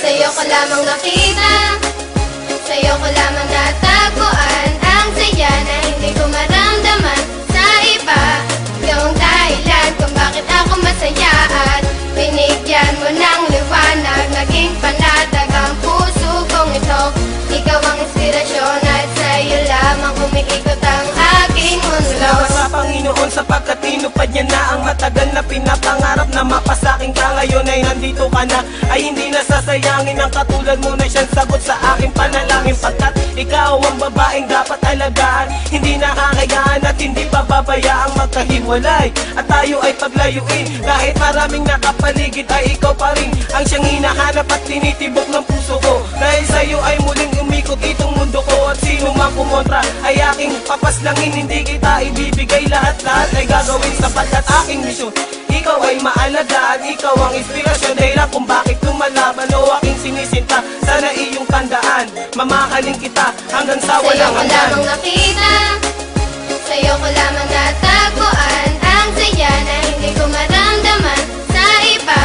Sa'yo ko lamang nakita, sa'yo ko lamang natagpuan ang saya na hindi ko maramdaman sa iba. Yung dahilan kung bakit ako masaya at binigyan mo ng liwanag, naging panatag ang puso kong ito. Ikaw ang inspirasyon at sa'yo lamang umiikot ang aking mundo. Salamat sa Panginoon sapagkat tinupad niya na ang matagal na pinapangarap na mapasakin ka. Ngayon ay nandito ka na, ay hindi nasasayangin ang katulad mo na siyang sagot sa aking panalangin. Pagkat ikaw ang babaeng dapat alagaan, hindi nakakayaan at hindi pababayaang magkahiwalay at tayo ay paglayuin. Kahit maraming nakapaligid ay ikaw pa rin ang siyang hinahanap at tinitibok ng puso ko. Dahil sa'yo ay muling umikot itong mundo ko, at sino mang kumontra ay aking papaslangin. Hindi kita ibibigay, lahat-lahat ay gagawin sapagkat aking misyon ikaw ay maalagaan. Ikaw ang inspirasyon, dahilan kung bakit lumalaban o aking sinisinta. Sana iyong tandaan, mamahalin kita hanggang sa walang hanggan. Sa'yo ko lamang nakita, sa'yo ko lamang natagpuan ang saya na hindi ko maramdaman sa iba.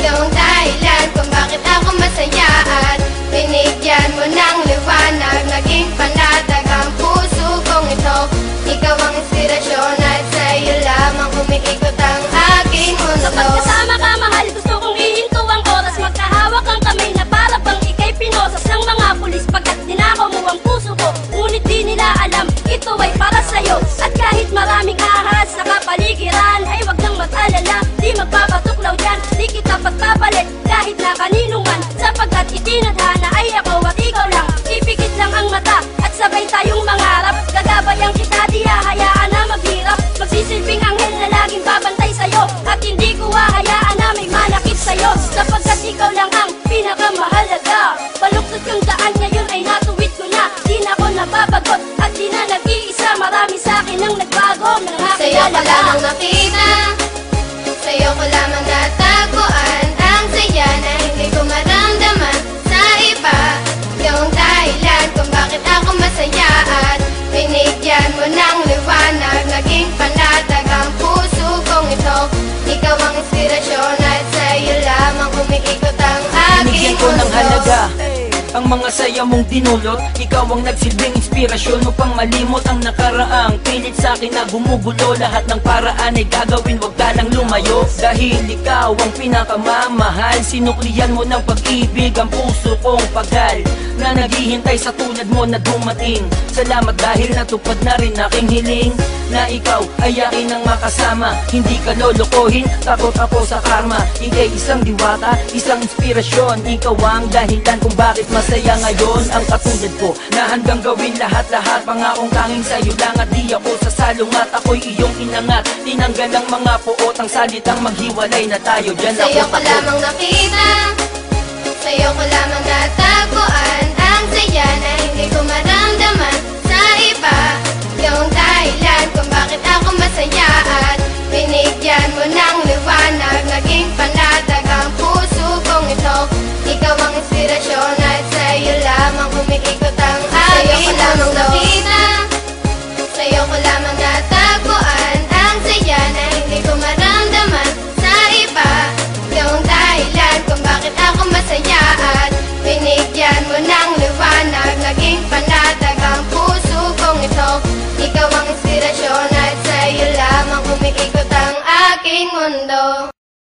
Yung dahilan kung bakit ako masaya at binigyan mo ng liwanag, naging panatag ang puso kong ito. Ikaw ang inspirasyon at sa'yo lamang umiikot ang aking mundo. Kapag kasama ka mahal, gusto kong ihinto ang oras, magkahawak ang kamay na para bang ikay pinosas ng mga pulis. Pagkat dinakaw mo ang puso ko, ngunit di nila alam ito ay para sa'yo. At kahit maraming ahas sa kapaligiran ay wag nang mag-alala, di magpapatuklaw yan, di kita pagpapalit kahit na kanino man. Sapagkat itinadhana ay ako at ikaw lang, ipikit lang ang mata at sabay tayong mangarap. Gagabayan kita, di hahayaan na maghirap, magsisilbing anghel na laging babantay sa'yo. At hindi ko hahayaan na may manakit sa'yo, sapagkat ikaw lang ang pinakamahalaga. Baluktot yung daan ngayon ay natuwid ko na, di na ako nababagot at di na nag-iisa. Marami sa'kin ang nagbago nang Sa'yo ko nakilala ka. lamang nakita, sa'yo ko lamang natagpuan ang saya na hindi ko maramdaman sa iba. Yung dahilan kung bakit ako masaya at binigyan mo ng liwanag, naging panatag ang puso kong ito. Ikaw ang inspirasyon at sa'yo lamang umiikot ang aking Binigyan ko ng mundo. halaga ang mga saya mong dinulot. Ikaw ang nagsilbing inspirasyon upang malimot ang nakaraang pilit sa akin na gumugulo. Lahat ng paraan ay gagawin, wag ka lang lumayo. Dahil ikaw ang pinakamamahal, sinuklian mo ng pag-ibig ang puso kong pagal na naghihintay sa tulad mo na dumating. Salamat dahil natupad na rin aking hiling na ikaw ay akin ang makasama. Hindi ka lolokohin, takot ako sa karma. Ika'y isang diwata, isang inspirasyon. Ikaw ang dahilan kung bakit masaya ngayon ang katulad ko, na handang gawin lahat-lahat. Pangakong tanging sa'yo lang at di ako sasalungat. Ako'y iyong inangat, tinanggal ang mga puot, ang salitang maghiwalay na tayo. Diyan ako Sa'yo ko lamang nakita, sa'yo ko lamang natagpuan ang saya na hindi ko maramdaman sa iba. Yung dahilan kung bakit ako masaya at binigyan mo ng liwanag, naging panatag ang puso kong ito. Ikaw ang inspirasyon at sa'yo lamang umiikot ang aking mundo. Sa'yo ko lamang nakita, sa'yo ko lamang natagpuan ang saya na hindi ko maramdaman sa iba. Yung dahilan kung bakit ako masaya at binigyan mo ng liwanag, naging panatag ang puso kong ito. Ikaw ang inspirasyon at sa'yo lamang umiikot ang aking mundo.